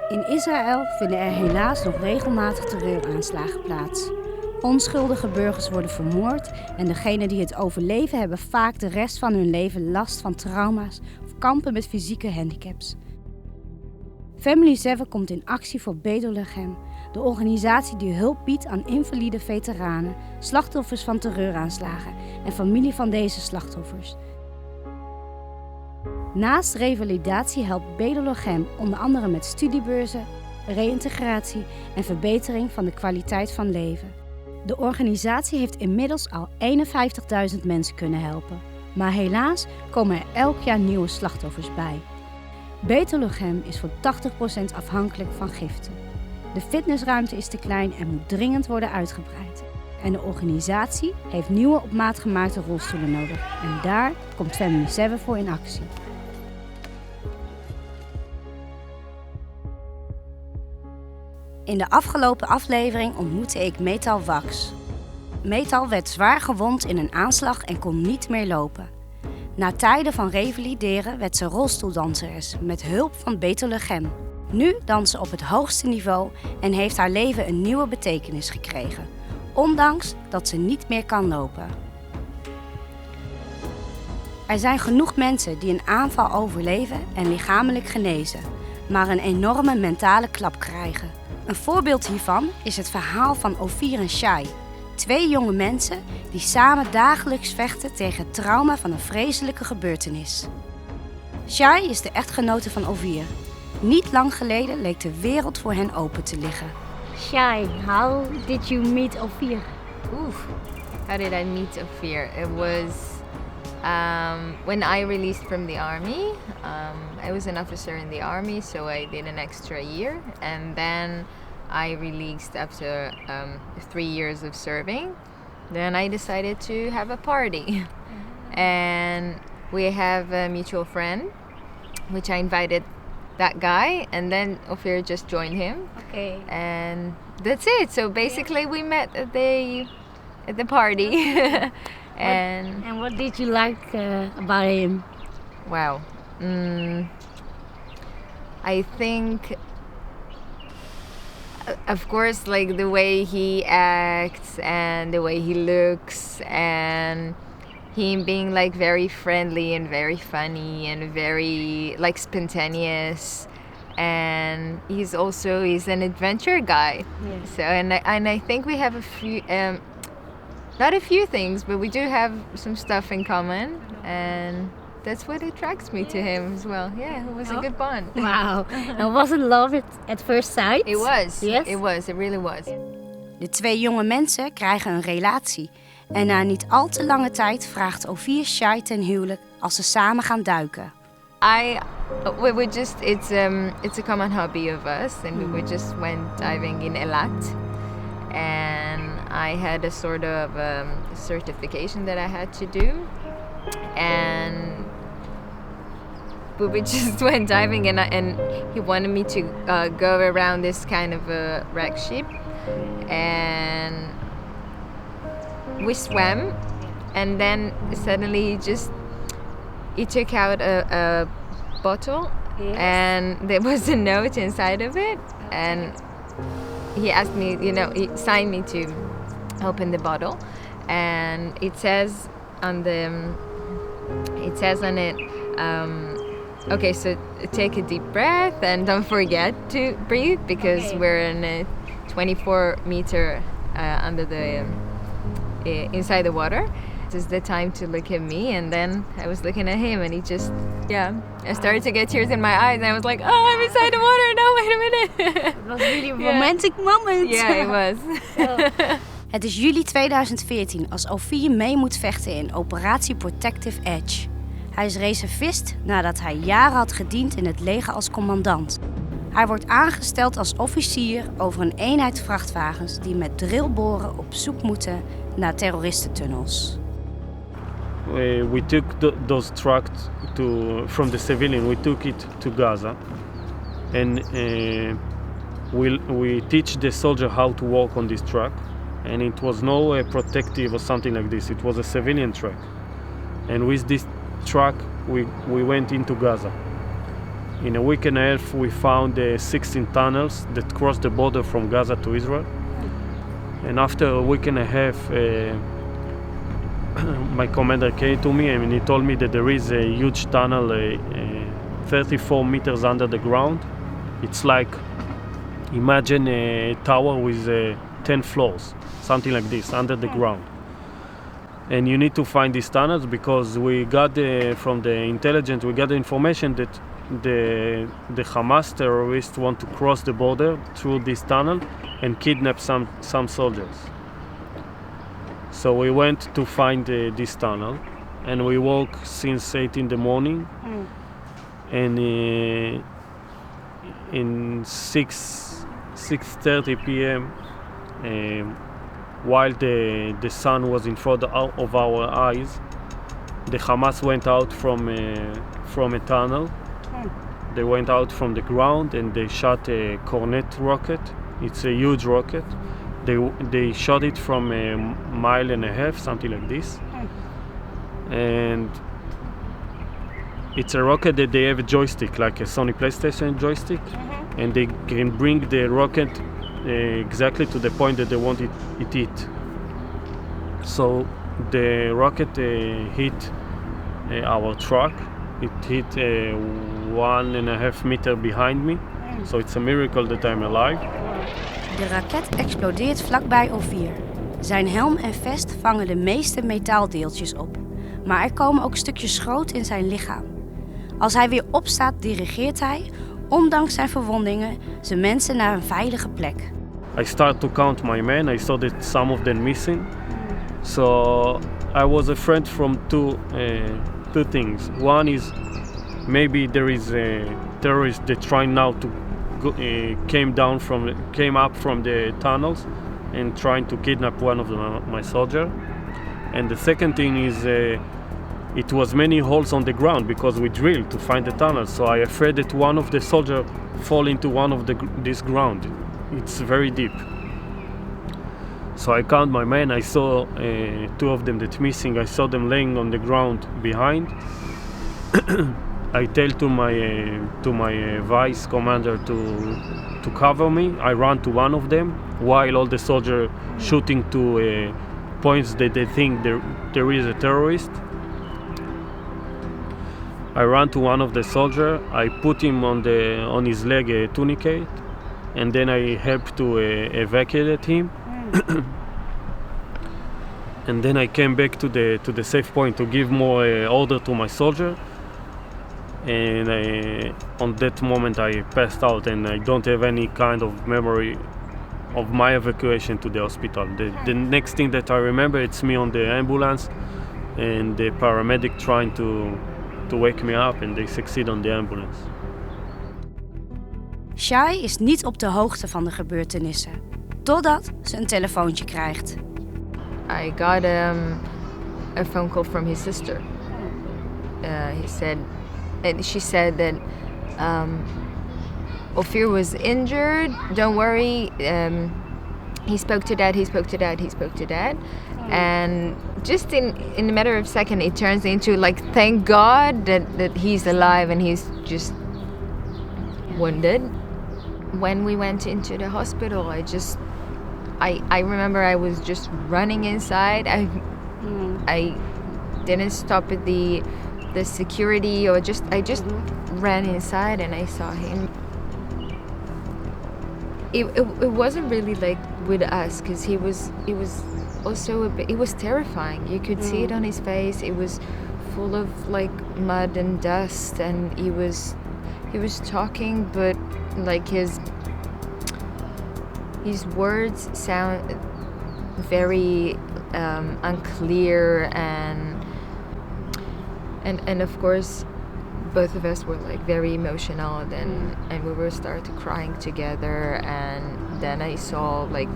In Israël vinden er helaas nog regelmatig terreuraanslagen plaats. Onschuldige burgers worden vermoord en degenen die het overleven hebben vaak de rest van hun leven last van trauma's of kampen met fysieke handicaps. Family7 komt in actie voor Beit Halochem, de organisatie die hulp biedt aan invalide veteranen, slachtoffers van terreuraanslagen en familie van deze slachtoffers. Naast revalidatie helpt Beit Halochem onder andere met studiebeurzen, reïntegratie en verbetering van de kwaliteit van leven. De organisatie heeft inmiddels al 51.000 mensen kunnen helpen, maar helaas komen er elk jaar nieuwe slachtoffers bij. Beit Halochem is voor 80% afhankelijk van giften. De fitnessruimte is te klein en moet dringend worden uitgebreid. En de organisatie heeft nieuwe op maat gemaakte rolstoelen nodig. En daar komt Family7 voor in actie. In de afgelopen aflevering ontmoette ik Metal Wax. Metal werd zwaar gewond in een aanslag en kon niet meer lopen. Na tijden van revalideren werd ze rolstoeldanseres met hulp van Beit Halochem. Nu danst ze op het hoogste niveau en heeft haar leven een nieuwe betekenis gekregen, ondanks dat ze niet meer kan lopen. Er zijn genoeg mensen die een aanval overleven en lichamelijk genezen, maar een enorme mentale klap krijgen. Een voorbeeld hiervan is het verhaal van Ofir en Shai, 2 jonge mensen die samen dagelijks vechten tegen het trauma van een vreselijke gebeurtenis. Shai is de echtgenote van Ofir. Niet lang geleden leek de wereld voor hen open te liggen. Shai, how did you meet Ofir? How did I meet Ofir? It was when I released from the army. I was an officer in the army, so I did an extra year. And then I released after 3 years of serving. Then I decided to have a party. And we have a mutual friend, which I invited that guy, and then Ofir just joined him. Okay. And that's it. So basically we met at the party. And what did you like about him? Wow. I think, of course, like the way he acts and the way he looks, and him being like very friendly and very funny and very like spontaneous, and he's an adventure guy. Yes. So and I think we have a few not a few things, but we do have some stuff in common, and that's what attracts me to him as well. Yeah, it was a good bond. Wow. And was it love at first sight? It was. Yes? It was. It really was. De 2 jonge mensen krijgen een relatie. En na niet al te lange tijd vraagt Ofir Shai ten huwelijk als ze samen gaan duiken. It's a common hobby of us, and we just went diving in elke. And I had a sort of certification that I had to do, but we just went diving, and he wanted me to go around this kind of a wreck ship, and we swam, and then suddenly he took out a bottle. Yes. And there was a note inside of it, and he asked me, he signed me to open the bottle, and it says on it, okay, so take a deep breath and don't forget to breathe, because we're in a 24-meter under the inside the water. It was the time to look at me, and then I was looking at him, and he just, I started to get tears in my eyes, and I was like, oh, I'm inside the water, no, wait a minute. It was really a romantic moment. Yeah, it was. Het is juli 2014 als Ofir mee moet vechten in operatie Protective Edge. Hij is reservist nadat hij jaren had gediend in het leger als commandant. Hij wordt aangesteld als officier over een eenheid vrachtwagens die met drillboren op zoek moeten naar terroristentunnels. We took those trucks from the civilian. We took it to Gaza, and we teach the soldier how to walk on this truck. And it was no protective or something like this. It was a civilian truck. And with this truck, we went into Gaza. in a week and a half we found 16 tunnels that crossed the border from Gaza to Israel. And after a week and a half, my commander came to me and he told me that there is a huge tunnel 34 meters under the ground. It's like, imagine a tower with 10 floors, something like this, under the ground. And you need to find these tunnels because we got from the intelligence, we got the information that the Hamas terrorists want to cross the border through this tunnel and kidnap some soldiers. So we went to find this tunnel, and we walk since 8 in the morning, and in 6:30 p.m. While the sun was in front of our eyes, the Hamas went out from a tunnel. They went out from the ground and they shot a Cornet rocket. It's a huge rocket. They shot it from a mile and a half, something like this. And it's a rocket that they have a joystick, like a Sony PlayStation joystick, and they can bring the rocket exactly to the point that they want it hit. So the rocket hit our truck. It hit 1.5 meter behind me. So it's a miracle that I'm alive. De raket explodeert vlakbij Ofir. Zijn helm en vest vangen de meeste metaaldeeltjes op. Maar er komen ook stukjes schroot in zijn lichaam. Als hij weer opstaat, dirigeert hij, ondanks zijn verwondingen, zijn mensen naar een veilige plek. I started to count my men. I saw that some of them missing. So I was afraid from two things. One is maybe there is a terrorist that trying now to came up from the tunnels and trying to kidnap one of my soldier. And the second thing is it was many holes on the ground because we drilled to find the tunnel. So I afraid that one of the soldier fall into one of this ground. It's very deep. So I count my men. I saw two of them that missing. I saw them laying on the ground behind. I tell to my vice commander to cover me. I run to one of them while all the soldiers shooting to points that they think there is a terrorist. I run to one of the soldiers. I put him on his leg a tourniquet, and then I help to evacuate him. And then I came back to the safe point to give more order to my soldier. And on that moment I passed out, and I don't have any kind of memory of my evacuation to the hospital. The next thing that I remember, it's me on the ambulance and the paramedic trying to wake me up, and they succeed on the ambulance. Shai is niet op de hoogte van de gebeurtenissen, totdat ze een telefoontje krijgt. I got a phone call from his sister. She said that Ofir was injured. Don't worry. He spoke to dad. And just in a matter of second, it turns into like, thank God that he's alive and he's just wounded. When we went into the hospital, I remember I was just running inside. I didn't stop at the security, or I just ran inside and I saw him. It wasn't really like with us, because he was also it was terrifying. You could see it on his face. It was full of like mud and dust, and he was talking, but like his words sound very unclear, and of course both of us were like very emotional, and we were started crying together. And then I saw like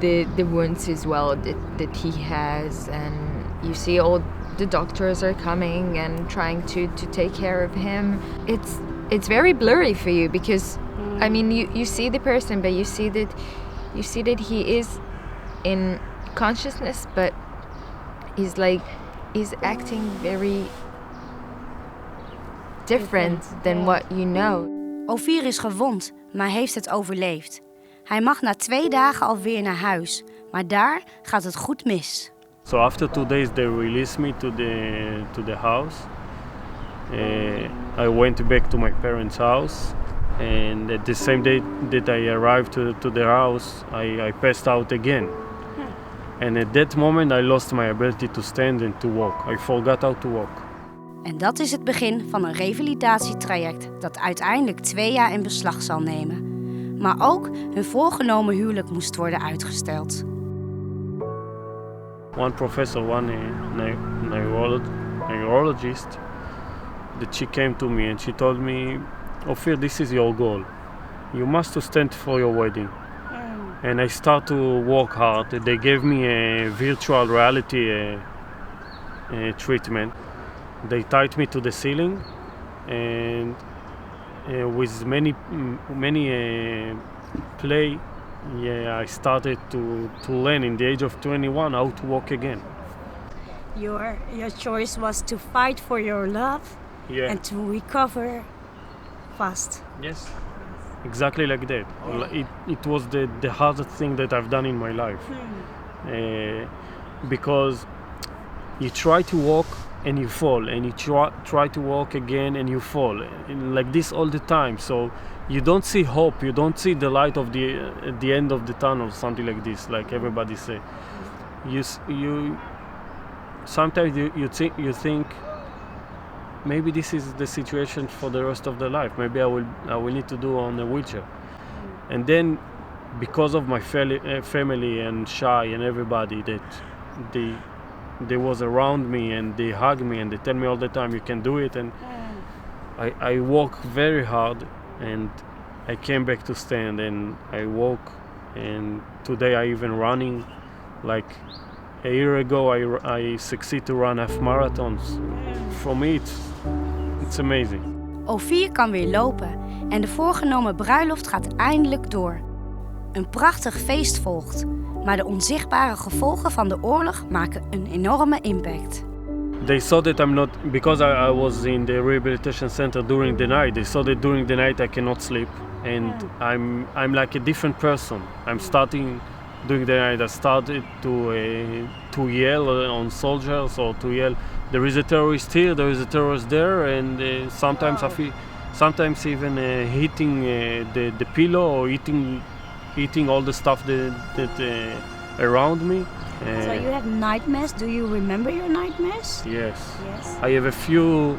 the wounds as well that he has, and you see all the doctors are coming and trying to take care of him. It's very blurry for you, because I mean you see the person, but you see that he is in consciousness, but he's acting very different than what you know. Ofir is gewond, maar heeft het overleefd. Hij mag na 2 dagen alweer naar huis, maar daar gaat het goed mis. So after 2 days they released me to the house. I went back to my parents' house, and at the same day that I arrived to the house, I passed out again. And at that moment I lost my ability to stand and to walk. I forgot how to walk. En dat is het begin van een revalidatietraject dat uiteindelijk 2 jaar in beslag zal nemen. Maar ook hun voorgenomen huwelijk moest worden uitgesteld. One professor, one neurologist, that she came to me and she told me, Ofir, this is your goal. You must stand for your wedding. And I start to work hard. They gave me a virtual reality treatment. They tied me to the ceiling, and with many play, I started to learn in the age of 21 how to walk again. Your choice was to fight for your love and to recover fast. Yes, exactly like that. It was the hardest thing that I've done in my life. Because you try to walk and you fall, and you try to walk again and you fall, and like this all the time. So you don't see hope, you don't see the light of the end of the tunnel, something like this, like everybody say. You sometimes you think maybe this is the situation for the rest of the life. Maybe I will need to do on a wheelchair. And then because of my family and Shai and everybody that they was around me and they hug me and they tell me all the time you can do it, and I work very hard and I came back to stand and I walk, and today I even running. Like a year ago I succeed to run half marathons. For me it's amazing. Ofir kan weer lopen en de voorgenomen bruiloft gaat eindelijk door. Een prachtig feest volgt, maar de onzichtbare gevolgen van de oorlog maken een enorme impact. They saw that I'm not, because I was in the rehabilitation center during the night. They saw that during the night I cannot sleep, and I'm like a different person. I'm starting during the night. I started to yell on soldiers, or to yell, there is a terrorist here, there is a terrorist there, and sometimes I feel, sometimes even hitting the pillow or eating all the stuff that around me. So you have nightmares. Do you remember your nightmares? Yes. Yes. I have a few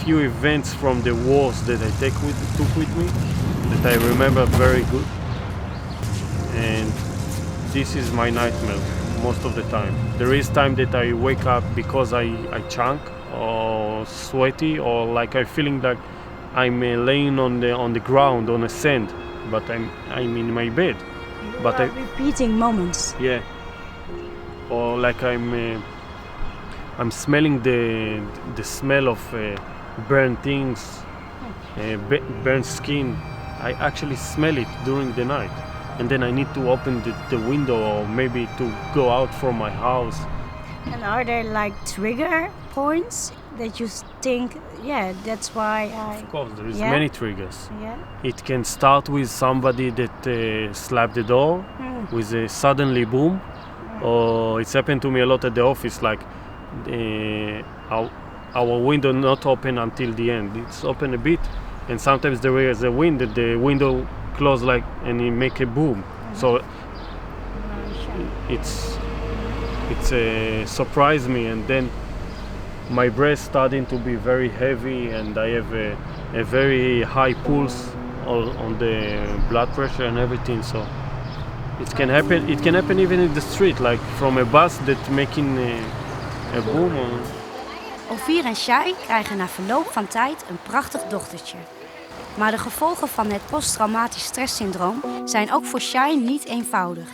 events from the wars that I took with me that I remember very good, and this is my nightmare most of the time. There is time that I wake up because I chunk or sweaty, or like I'm feeling like I'm laying on the ground on the sand, but I'm in my bed. But repeating moments. Yeah. Or like I'm smelling the smell of burnt things, burnt skin. I actually smell it during the night, and then I need to open the window or maybe to go out from my house. And are there like trigger points that you think, yeah, that's why Of course, there is many triggers. Yeah. It can start with somebody that slapped the door with a suddenly boom, or it's happened to me a lot at the office, like our window not open until the end. It's open a bit, and sometimes there is a wind that the window close like and it make a boom. So it's surprised me, and then my breath starting to be very heavy, and I have a very high pulse on the blood pressure and everything. So it can happen. It can happen even in the street, like from a bus that making a boom. Ofir en Shai krijgen na verloop van tijd een prachtig dochtertje. Maar de gevolgen van het posttraumatisch stress-syndroom zijn ook voor Shai niet eenvoudig.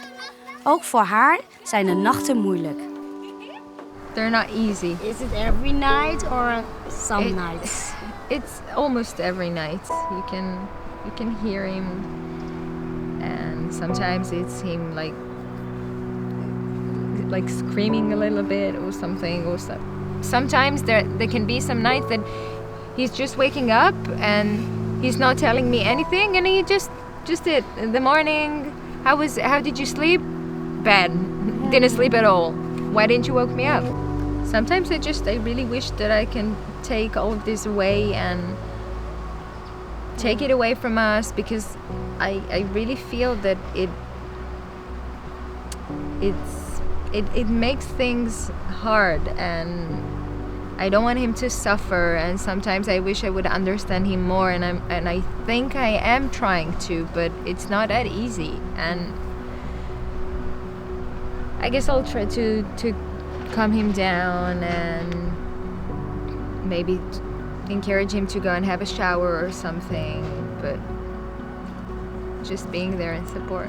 Ook voor haar zijn de nachten moeilijk. They're not easy. Is it every night or some nights? It's almost every night. You can hear him, and sometimes it's him like screaming a little bit or something, or sometimes there can be some nights that he's just waking up and he's not telling me anything, and he just it in the morning. How did you sleep? Bad. Didn't sleep at all. Why didn't you wake me up? Sometimes I really wish that I can take all of this away and take it away from us, because I really feel that it makes things hard, and I don't want him to suffer, and sometimes I wish I would understand him more, and I think I am trying to, but it's not that easy, and I guess I'll try to calm him down and maybe encourage him to go and have a shower or something, but just being there and support.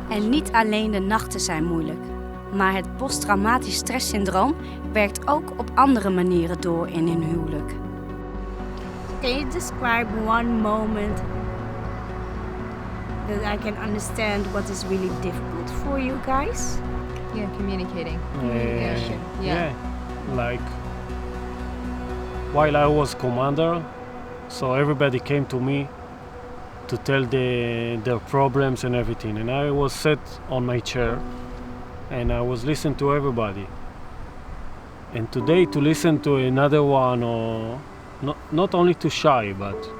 En niet alleen de nachten zijn moeilijk, maar het posttraumatisch stress-syndroom werkt ook op andere manieren door in hun huwelijk. Can you describe one moment that I can understand what is really difficult for you guys? Yeah, communicating. Yeah, like while I was commander, so everybody came to me to tell their problems and everything, and I was sat on my chair and I was listening to everybody. And today to listen to another one, or not only to Shai, but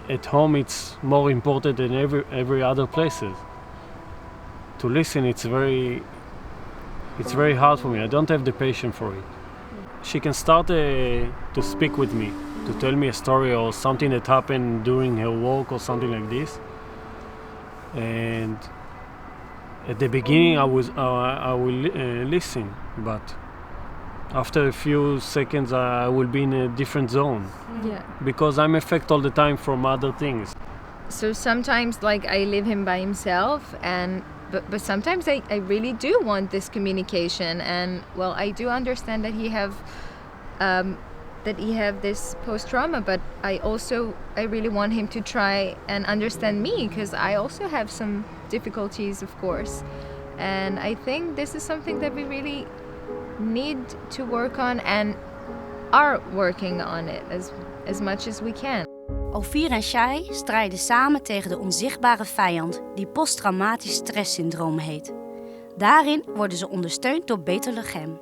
at home it's more important than every other places. To listen, it's very hard for me. I don't have the patience for it. She can start to speak with me, to tell me a story or something that happened during her work or something like this. And at the beginning, I will listen, but after a few seconds, I will be in a different zone. Yeah. Because I'm affected all the time from other things. So sometimes, like, I leave him by himself, but sometimes I really do want this communication, and well, I do understand that he have this post-trauma, but I really want him to try and understand me, because I also have some difficulties, of course, and I think this is something that we really need to work on and are working on it as much as we can. Ofir en Shai strijden samen tegen de onzichtbare vijand die posttraumatisch stresssyndroom heet. Daarin worden ze ondersteund door Beit Halochem.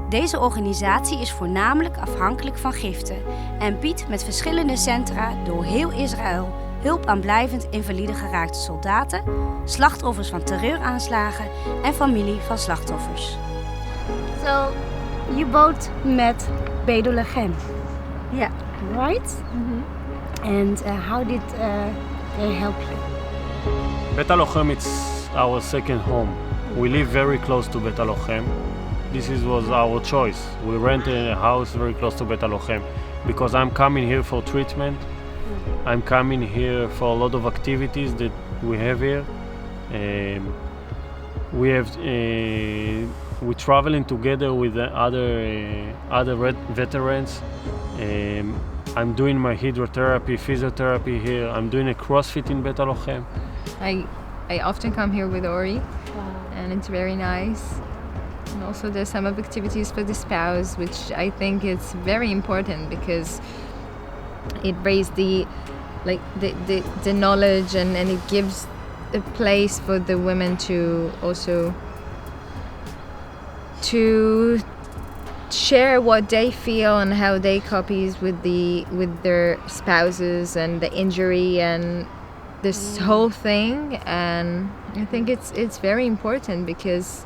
Deze organisatie is voornamelijk afhankelijk van giften en biedt met verschillende centra door heel Israël hulp aan blijvend invalide geraakte soldaten, slachtoffers van terreuraanslagen en familie van slachtoffers. So, you both met Beit Halochem, Yeah. right? Mm-hmm. And how did they help you? Beit Halochem is our second home. We live very close to Beit Halochem. Was our choice. We rented a house very close to Beit Halochem because I'm coming here for treatment. I'm coming here for a lot of activities that we have here. We're traveling together with other veterans. I'm doing my hydrotherapy, physiotherapy here. I'm doing a CrossFit in Beit Halochem. I often come here with Ori, and it's very nice. And also there's some of activities for the spouse, which I think is very important because it raises the knowledge and it gives a place for the women to also to share what they feel and how they cope with their spouses and the injury and this whole thing. And I think it's very important because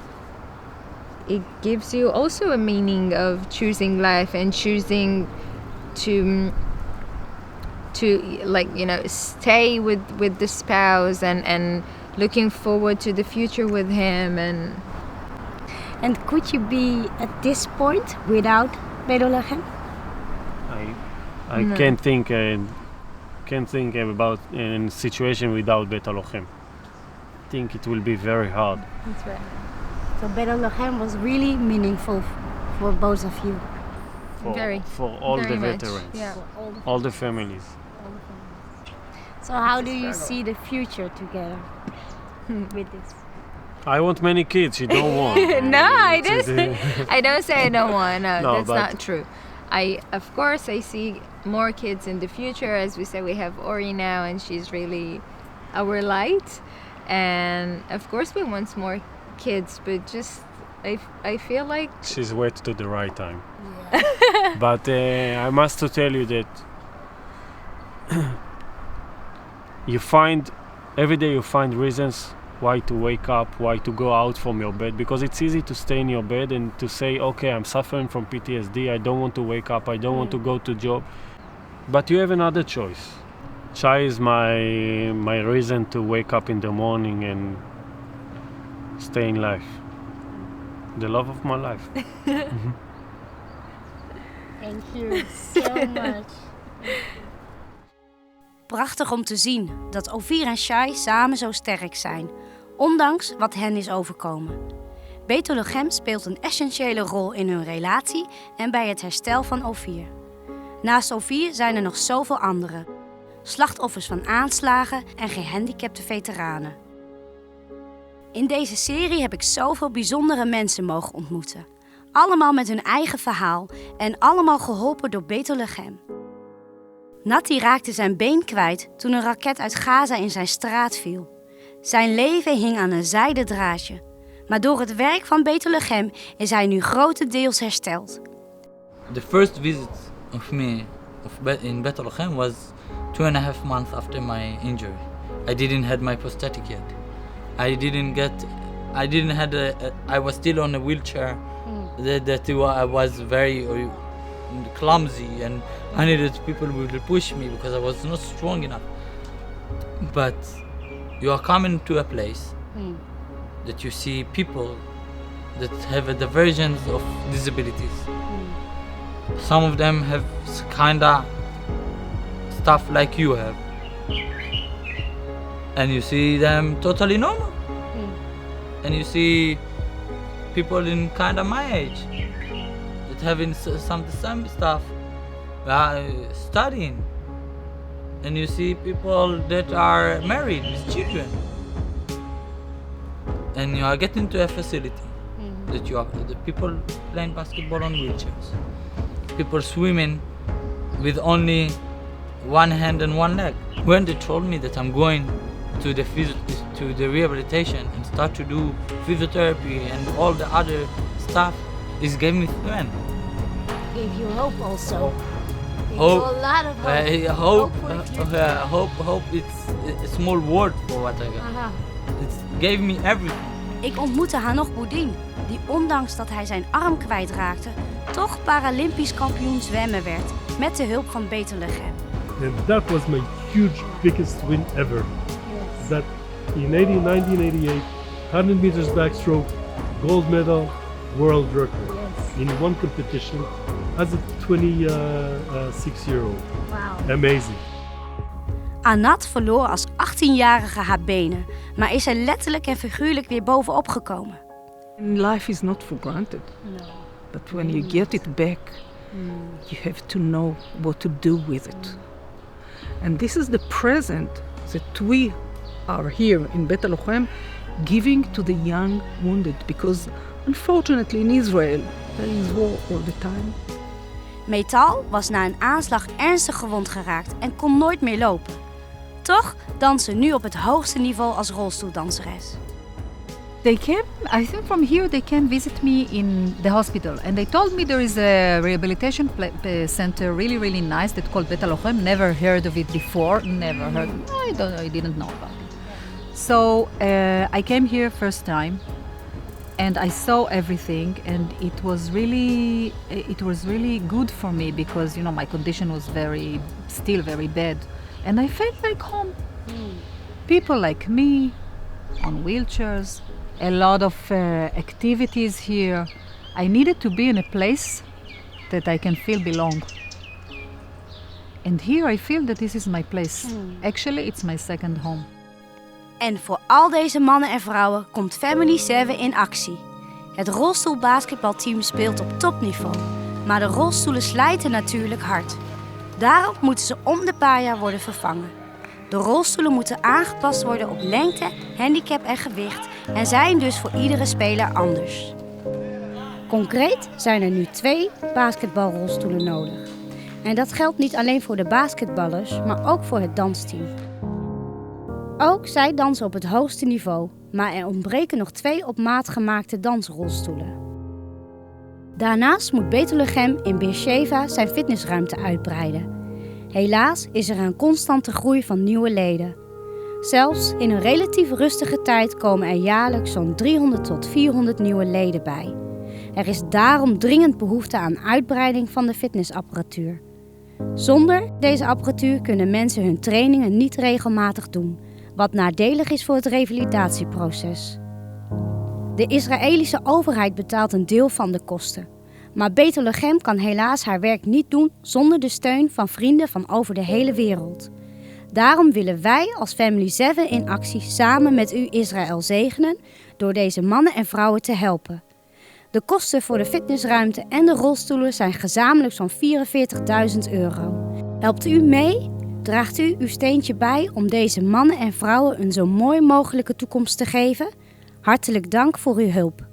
it gives you also a meaning of choosing life and choosing to stay with the spouse and looking forward to the future with him. And could you be at this point without Beit Halochem? I can't think about a situation without Beit Halochem. I think it will be very hard. That's right. So Beit Halochem was really meaningful for both of you. For all very the much, veterans, yeah. all the families. So how do you see the future together with this? I want many kids. You don't want. No, I don't. I don't say I don't want. No, that's but not true. Of course, I see more kids in the future. As we said, we have Ori now, and she's really our light. And of course, we want more kids, but just I feel like she's waited to the right time. Yeah. But I must to tell you that every day you find reasons why to wake up, why to go out from your bed, because it's easy to stay in your bed and to say, okay, I'm suffering from PTSD, I don't want to wake up, I don't want to go to job. But you have another choice. Shai is my reason to wake up in the morning and stay in life. The love of my life. Thank you so much. Prachtig om te zien dat Ofir en Shai samen zo sterk zijn, ondanks wat hen is overkomen. Beit Halochem speelt een essentiële rol in hun relatie en bij het herstel van Ofir. Naast Ofir zijn er nog zoveel anderen. Slachtoffers van aanslagen en gehandicapte veteranen. In deze serie heb ik zoveel bijzondere mensen mogen ontmoeten. Allemaal met hun eigen verhaal en allemaal geholpen door Beit Halochem. Nati raakte zijn been kwijt toen een raket uit Gaza in zijn straat viel. Zijn leven hing aan een zijden draadje. Maar door het werk van Beit Halochem is hij nu grotendeels hersteld. The first visit of me in Beit Halochem was 2.5 months after my injury. I didn't have my prosthetic yet. I was still on a wheelchair. I was very clumsy and I needed people who would push me because I was not strong enough. But you are coming to a place that you see people that have a divergence of disabilities. Some of them have kinda stuff like you have. And you see them totally normal. And you see people in kind of my age that having some stuff, studying. And you see people that are married with children. And you are getting to a facility that you are the people playing basketball on wheelchairs, people swimming with only one hand and one leg. When they told me that I'm going to the rehabilitation and start to do physiotherapy and all the other stuff, it gave me strength. Gave you hope also. Gave Hope. you a lot of hope. Hope. It's a small word for what I got. It gave me everything. Ik ontmoette Hanoch Boudin, die ondanks dat hij zijn arm kwijtraakte, toch Paralympisch kampioen zwemmen werd met de hulp van Beit Halochem. And that was my biggest win ever. Yes. That in 1988, 100 meters backstroke, gold medal, world record. Yes. In one competition as a 26-year-old. Wow. Amazing. Anat verloor als 18-jarige haar benen, maar is er letterlijk en figuurlijk weer bovenop gekomen. Life is not for granted. No. But when you get it back, you have to know what to do with it. And this is the present that we are here in Beit Halochem giving to the young wounded, because unfortunately in Israel there is war all the time. Metal was na een aanslag ernstig gewond geraakt en kon nooit meer lopen. Toch danst ze nu op het hoogste niveau als rolstoeldanseres. They came, I think from here they came visit me in the hospital, and they told me there is a rehabilitation center really nice that called Beit Halochem. Never heard of it before, never heard. I didn't know about it. So I came here first time, and I saw everything, and it was really good for me because my condition was still very bad, and I felt like home. People like me on wheelchairs. A lot of activities here. I needed to be in a place that I can feel belong. And here I feel that this is my place. Actually, it's my second home. En voor al deze mannen en vrouwen komt Family7 in actie. Het rolstoelbasketbalteam speelt op topniveau. Maar de rolstoelen slijten natuurlijk hard. Daarom moeten ze om de paar jaar worden vervangen. De rolstoelen moeten aangepast worden op lengte, handicap en gewicht en zijn dus voor iedere speler anders. Concreet zijn er nu 2 basketbalrolstoelen nodig. En dat geldt niet alleen voor de basketballers, maar ook voor het dansteam. Ook zij dansen op het hoogste niveau, maar er ontbreken nog 2 op maat gemaakte dansrolstoelen. Daarnaast moet Beit Halochem in Beersheva zijn fitnessruimte uitbreiden. Helaas is er een constante groei van nieuwe leden. Zelfs in een relatief rustige tijd komen er jaarlijks zo'n 300 tot 400 nieuwe leden bij. Er is daarom dringend behoefte aan uitbreiding van de fitnessapparatuur. Zonder deze apparatuur kunnen mensen hun trainingen niet regelmatig doen, wat nadelig is voor het revalidatieproces. De Israëlische overheid betaalt een deel van de kosten. Maar Beit Halochem kan helaas haar werk niet doen zonder de steun van vrienden van over de hele wereld. Daarom willen wij als Family7 in actie samen met u Israël zegenen door deze mannen en vrouwen te helpen. De kosten voor de fitnessruimte en de rolstoelen zijn gezamenlijk zo'n €44.000. Helpt u mee? Draagt u uw steentje bij om deze mannen en vrouwen een zo mooi mogelijke toekomst te geven? Hartelijk dank voor uw hulp.